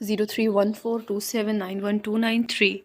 031427912993।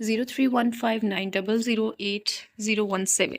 0315900817।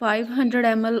500 ml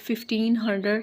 1500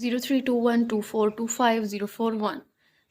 0321242541।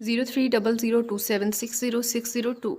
030027600602।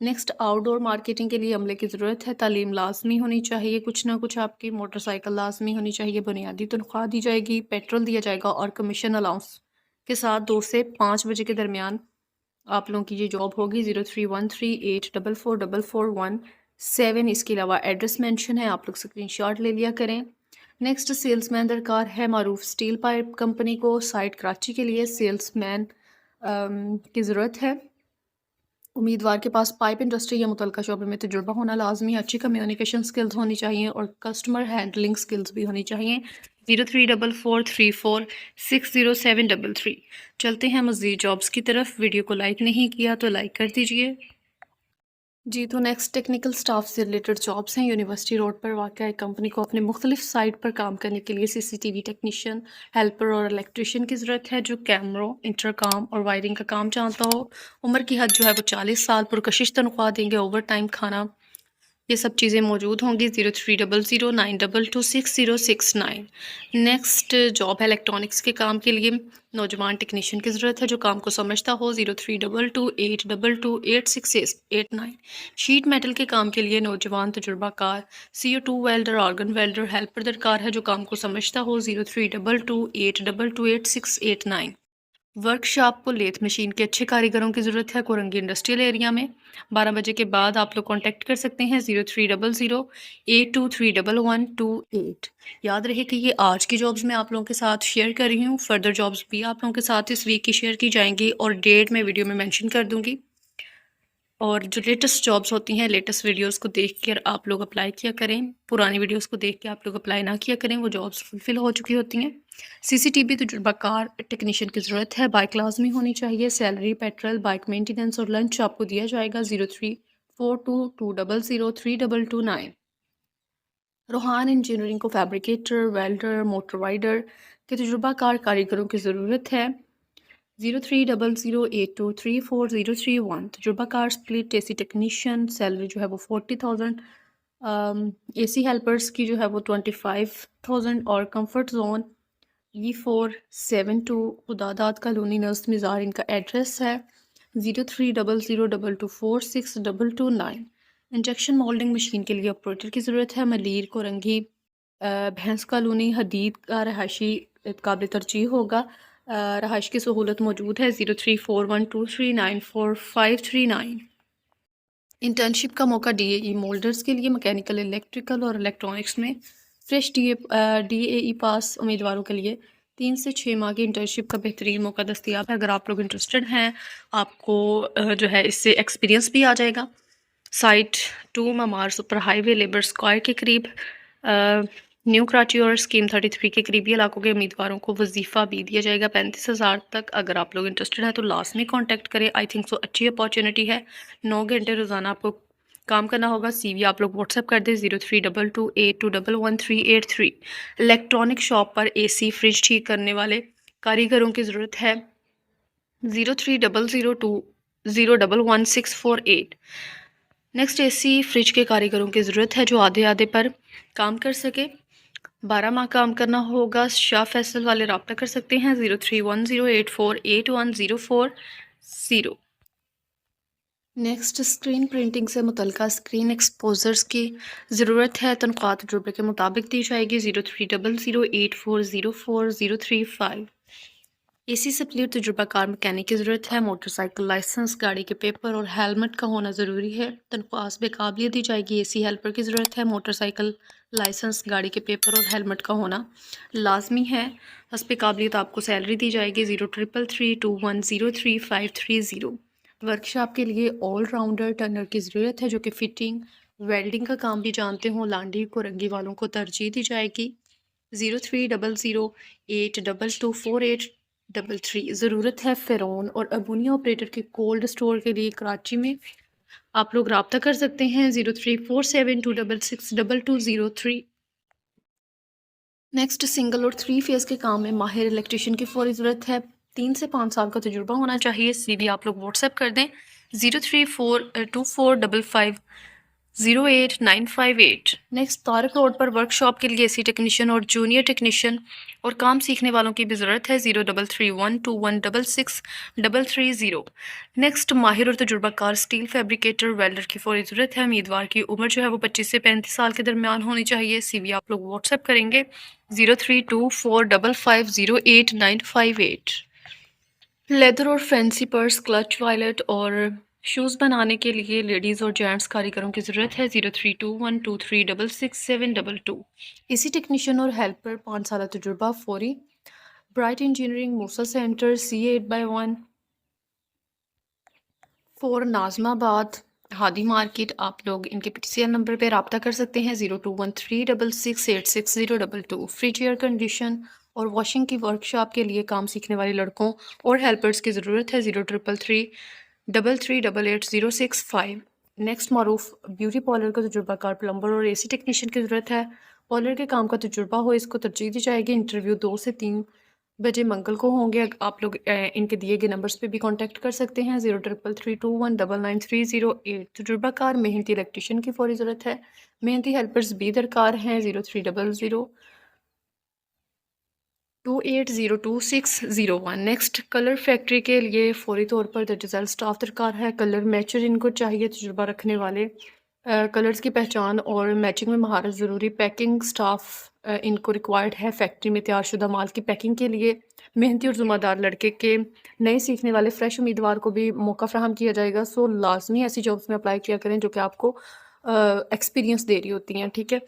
Next out ڈور marketing کے لیے عملے کی ضرورت ہے، تعلیم لازمی ہونی چاہیے، کچھ نہ کچھ آپ کی، موٹر سائیکل لازمی ہونی چاہیے، بنیادی تنخواہ دی جائے گی، پیٹرول دیا جائے گا اور کمیشن الاؤنس کے ساتھ 2 سے 5 بجے کے درمیان آپ لوگوں کی یہ جاب ہوگی۔ 0313844417 اس کے علاوہ ایڈریس مینشن ہے، آپ لوگ اسکرین شاٹ لے لیا کریں۔ نیکسٹ سیلز مین درکار ہے معروف اسٹیل پائپ کمپنی کو، سائٹ کراچی کے لیے سیلز مین کی ضرورت ہے۔ امیدوار کے پاس پائپ انڈسٹری یا متعلقہ شعبے میں تجربہ ہونا لازمی ہے، اچھی کمیونیکیشن سکلز ہونی چاہیے اور کسٹمر ہینڈلنگ سکلز بھی ہونی چاہیے۔ 034434607333۔ چلتے ہیں مزید جابس کی طرف۔ ویڈیو کو لائک نہیں کیا تو لائک کر دیجئے۔ جی تو نیکسٹ ٹیکنیکل سٹاف سے ریلیٹڈ جابس ہیں۔ یونیورسٹی روڈ پر واقع ایک کمپنی کو اپنے مختلف سائٹ پر کام کرنے کے لیے CCTV ٹیکنیشین، ہیلپر اور الیکٹریشین کی ضرورت ہے جو کیمروں، انٹرکام اور وائرنگ کا کام جانتا ہو۔ عمر کی حد جو ہے وہ 40 سال، پرکشش تنخواہ دیں گے، اوور ٹائم کھانا، یہ سب چیزیں موجود ہوں گی۔ 030092266069۔ نیکسٹ جاب ہے الیکٹرانکس کے کام کے لیے نوجوان ٹیکنیشین کی ضرورت ہے جو کام کو سمجھتا ہو۔ 032282228689۔ شیٹ میٹل کے کام کے لیے نوجوان تجربہ کار CO2 welder, organ welder, helper درکار ہے جو کام کو سمجھتا ہو۔ 032282228689۔ ورک شاپ کو لیتھ مشین کے اچھے کاریگروں کی ضرورت ہے کورنگی انڈسٹریل ایریا میں۔ 12 بجے کے بعد آپ لوگ کانٹیکٹ کر سکتے ہیں 0300823128۔ یاد رہے کہ یہ آج کی جابز میں آپ لوگوں کے ساتھ شیئر کر رہی ہوں، فردر جابز بھی آپ لوگوں کے ساتھ اس ویک کی شیئر کی جائیں گی اور ڈیٹ میں ویڈیو میں مینشن کر دوں گی۔ اور جو لیٹسٹ جابز ہوتی ہیں، لیٹسٹ ویڈیوز کو دیکھ کر آپ لوگ اپلائی کیا کریں، پرانی ویڈیوز کو دیکھ کے آپ لوگ اپلائی نہ کیا کریں، وہ جابز فلفل ہو چکی ہوتی ہیں۔ CCTV تجربہ کار ٹیکنیشین کی ضرورت ہے، بائک لازمی ہونی چاہیے، سیلری، پیٹرول، بائک مینٹیننس اور لنچ آپ کو دیا جائے گا۔ 034220032229۔ روحان انجینئرنگ کو فیبریکیٹر، ویلڈر، موٹر وائڈر کے تجربہ کار کاریگروں کی ضرورت ہے۔ 030082340331۔ تجربہ کار سپلٹ AC ٹیکنیشین، سیلری جو ہے وہ 40,000، AC ہیلپرز کی جو ہے وہ 25,000 اور کمفرٹ زون E472 خداداد کالونی نرس مزار ان کا ایڈریس ہے۔ 030022246229۔ انجیکشن مولڈنگ مشین کے لیے آپریٹر کی ضرورت ہے، ملیر کورنگی بھینس کالونی حدید کا رہائشی قابل ترجیح ہوگا، رہائش کی سہولت موجود ہے۔ 0341239459۔ انٹرنشپ کا موقع DAE مولڈرز کے لیے مکینیکل، الیکٹریکل اور الیکٹرانکس میں فریش DAE پاس امیدواروں کے لیے 3 سے 6 ماہ کی انٹرنشپ کا بہترین موقع دستیاب ہے۔ اگر آپ لوگ انٹرسٹڈ ہیں، آپ کو جو ہے اس سے ایکسپیرینس بھی آ جائے گا۔ سائٹ 2 ممار سپر ہائی وے لیبر اسکوائر کے قریب، نیو کراچی اور اسکیم 33 کے قریبی علاقوں کے امیدواروں کو وظیفہ بھی دیا جائے گا 35,000 تک۔ اگر آپ لوگ انٹرسٹڈ ہیں تو لازمی کانٹیکٹ کریں، آئی تھنک سو اچھی اپارچونیٹی ہے۔ 9 گھنٹے روزانہ آپ کو کام کرنا ہوگا۔ CV آپ لوگ واٹس ایپ کر دیں 032282111383۔ الیکٹرانک شاپ پر AC فریج ٹھیک کرنے والے کاریگروں کی ضرورت ہے۔ 030020111648۔ نیکسٹ AC فریج کے کاریگروں کی ضرورت ہے جو آدھے پر کام کر سکے، 12 ماہ کام کرنا ہوگا۔ شاہ فیصل والے رابطہ کر سکتے ہیں 0310848104. نیکسٹ اسکرین پرنٹنگ سے متعلقہ اسکرین ایکسپوزرز کی ضرورت ہے، تنخواہ تجربے کے مطابق دی جائے گی۔ 030084040335۔ AC سپلیٹ تجربہ کار مکینک کی ضرورت ہے، موٹر سائیکل لائسنس، گاڑی کے پیپر اور ہیلمٹ کا ہونا ضروری ہے، تنخواہ حسب قابلیت دی جائے گی۔ AC ہیلپر کی ضرورت ہے، موٹر سائیکل لائسنس، گاڑی کے پیپر اور ہیلمٹ کا ہونا لازمی ہے، حسب قابلیت آپ کو سیلری دی جائے گی۔ 033321033530۔ ورکشاپ کے لیے آل راؤنڈر ٹرنر کی ضرورت ہے جو کہ فٹنگ، ویلڈنگ کا کام بھی جانتے ہوں، لانڈی کورنگی والوں کو ترجیح دی جائے گی۔ 030082248333۔ ضرورت ہے فیرون اور امونیا آپریٹر کے کولڈ اسٹور کے لیے کراچی میں، آپ لوگ رابطہ کر سکتے ہیں 034726620203۔ نیکسٹ سنگل اور 3 فیز کے کام میں ماہر الیکٹریشین کی فوری ضرورت ہے، 3 سے 5 سال کا تجربہ ہونا چاہیے۔ CV آپ لوگ واٹس ایپ کر دیں 034245 08958. نیکسٹ طارق روڈ پر ورک شاپ کے لیے اے سی ٹیکنیشین اور جونیئر ٹیکنیشین اور کام سیکھنے والوں کی بھی ضرورت ہے. 0331216630. نیکسٹ ماہر اور تجربہ کار اسٹیل فیبریکیٹر ویلڈر کی فوری ضرورت ہے. امیدوار کی عمر جو ہے وہ 25 سے 35 سال کے درمیان ہونی چاہیے. سی وی آپ لوگ واٹس ایپ کریں گے 0324550898. لیدر اور فینسی پرس کلچ وائلٹ اور شوز بنانے کے لیے لیڈیز اور جینٹس کاریگروں کی ضرورت ہے. 032123666722. اسی ٹیکنیشین اور ہیلپر 5 سالہ تجربہ فوری. برائٹ انجینئرنگ موسا سینٹر C8/1 4 ناظم آباد ہادی مارکیٹ. آپ لوگ ان کے PTCL نمبر پہ رابطہ کر سکتے ہیں 021366866022. فریج ایئر کنڈیشن اور واشنگ کی ورکشاپ کے لیے کام سیکھنے والے لڑکوں اور ہیلپرز کی ضرورت ہے. 0333388065. نیکسٹ معروف بیوٹی پارلر کا تجربہ کار پلمبر اور AC ٹیکنیشین کی ضرورت ہے. پارلر کے کام کا تجربہ ہو اس کو ترجیح دی جائے گی. انٹرویو 2 سے 3 بجے منگل کو ہوں گے. آپ لوگ ان کے دیے گئے نمبرز پہ بھی کانٹیکٹ کر سکتے ہیں 033321999308. تجربہ کار محنتی الیکٹریشین کی فوری ضرورت ہے. محنتی ہیلپرز بھی درکار ہیں 030028022601. نیکسٹ کلر فیکٹری کے لیے فوری طور پر درج ذیل اسٹاف درکار ہے. کلر میچر ان کو چاہیے. تجربہ رکھنے والے کلرز کی پہچان اور میچنگ میں مہارت ضروری. پیکنگ سٹاف ان کو ریکوائرڈ ہے. فیکٹری میں تیار شدہ مال کی پیکنگ کے لیے محنتی اور ذمہ دار لڑکے کے نئے سیکھنے والے فریش امیدوار کو بھی موقع فراہم کیا جائے گا. سو لازمی ایسی جابس میں اپلائی کیا کریں جو کہ آپ کو ایکسپیرینس دے رہی ہوتی ہیں. ٹھیک ہے،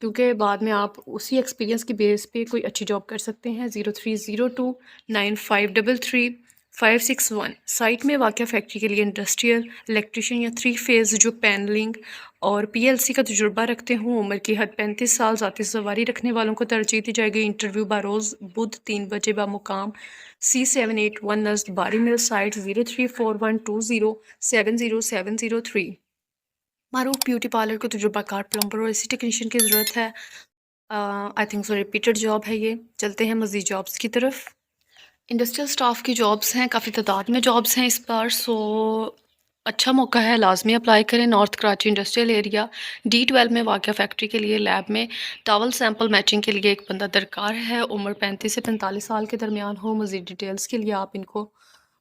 کیونکہ بعد میں آپ اسی ایکسپیرینس کی بیس پہ کوئی اچھی جاب کر سکتے ہیں. 0302953361. سائٹ میں واقع فیکٹری کے لیے انڈسٹریل الیکٹریشین یا 3 فیز جو پینلنگ اور PLC کا تجربہ رکھتے ہوں. عمر کی حد 35 سال. ذاتی سواری رکھنے والوں کو ترجیح دی جائے گی. انٹرویو بروز بدھ 3 بجے بمقام C781 نزد باری مل سائٹ 034120700703. معروف بیوٹی پارلر کو تجربہ کار پلمبر اور AC ٹیکنیشین کی ضرورت ہے. I think so repeated job ہے یہ. چلتے ہیں مزید جابس کی طرف. انڈسٹریل سٹاف کی جابس ہیں، کافی تعداد میں جابس ہیں اس بار. سو اچھا موقع ہے، لازمی اپلائی کریں. North Karachi industrial area D12 میں واقع فیکٹری کے لیے لیب میں ٹاول سیمپل میچنگ کے لیے ایک بندہ درکار ہے. عمر 35 سے 45 سال کے درمیان ہو. مزید ڈیٹیلز کے لیے آپ ان کو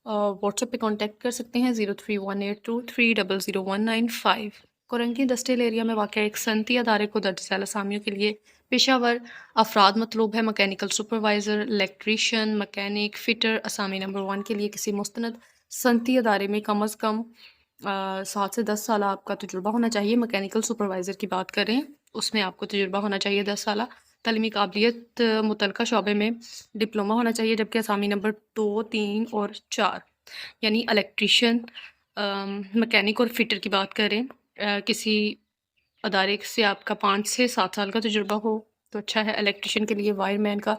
واٹس ایپ پہ کانٹیکٹ کر سکتے ہیں 031823001995. کورنگی انڈسٹریل ایریا میں واقع ایک صنعتی ادارے کو درج ذیل اسامیوں کے لیے پیشہ ور افراد مطلوب ہے. Mechanical supervisor, electrician, mechanic, fitter. اسامی نمبر 1 کے لیے کسی مستند صنعتی ادارے میں کم از کم 7 سے 10 سال آپ کا تجربہ ہونا چاہیے. مکینیکل سپروائزر کی بات کریں اس میں آپ کو تجربہ ہونا چاہیے 10 سالہ. تعلیمی قابلیت متعلقہ شعبے میں ڈپلومہ ہونا چاہیے. جبکہ اسامی نمبر 2، 3 اور 4 یعنی الیکٹریشین، مکینک اور فٹر کی بات کریں کسی ادارے سے آپ کا 5 سے 7 سال کا تجربہ ہو تو اچھا ہے. الیکٹریشین کے لیے وائر مین کا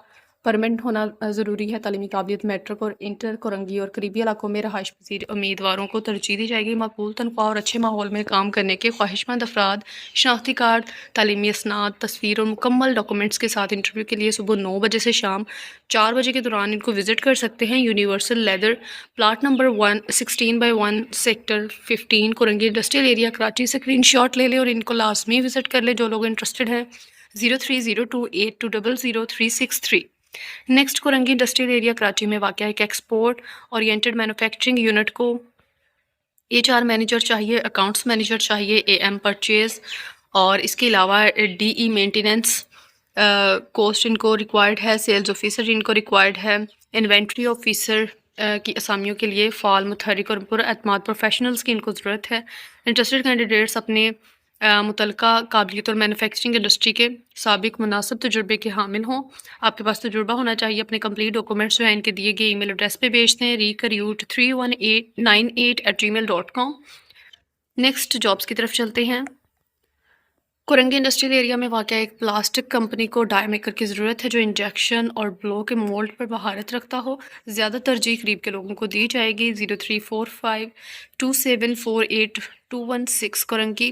پرمنٹ ہونا ضروری ہے. تعلیمی قابلیت میٹرک اور انٹر. کورنگی اور قریبی علاقوں میں رہائش پذیر امیدواروں کو ترجیح دی جائے گی. مقبول تنخواہ اور اچھے ماحول میں کام کرنے کے خواہش مند افراد شناختی کارڈ، تعلیمی اسناد، تصویر اور مکمل ڈاکومنٹس کے ساتھ انٹرویو کے لیے صبح 9 بجے سے شام 4 بجے کے دوران ان کو وزٹ کر سکتے ہیں. Universal leather plot number 16/1 sector 15 Korangi industrial area Karachi. Screenshot لے لیں اور ان کو لازمی وزٹ کر لیں جو لوگ انٹرسٹڈ ہیں. 030282000363. Next Korangi industrial area Karachi میں واقع ایک ایکسپورٹ اورینٹڈ مینوفیکچرنگ یونٹ کو HR مینیجر چاہیے، اکاؤنٹس مینیجر چاہیے، AM پرچیز اور اس کے علاوہ DE مینٹیننس کوسٹ ان کو ریکوائرڈ ہے. سیلز آفیسر ان کو ریکوائرڈ ہے. انوینٹری آفیسر کی اسامیوں کے لیے فعال، متحرک اور پر اعتماد پروفیشنلز کی ان کو ضرورت ہے. انٹرسٹڈ کینڈیڈیٹس اپنے متعلقہ قابلیت اور مینوفیکچرنگ انڈسٹری کے سابق مناسب تجربے کے حامل ہوں. آپ کے پاس تجربہ ہونا چاہیے. اپنے کمپلیٹ ڈاکومنٹس جو ہیں ان کے دیے گئے ای میل ایڈریس پہ بھیج دیں recruit31898@gmail.com. نیکسٹ جابس کی طرف چلتے ہیں. کورنگی انڈسٹریل ایریا میں واقع ایک پلاسٹک کمپنی کو ڈائی میکر کی ضرورت ہے جو انجیکشن اور بلو کے مولڈ پر مہارت رکھتا ہو. زیادہ ترجیح قریب کے لوگوں کو دی جائے گی. 0345274821 کورنگی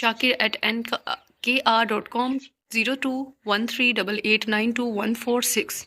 shakir@nkr.com 02138892 146।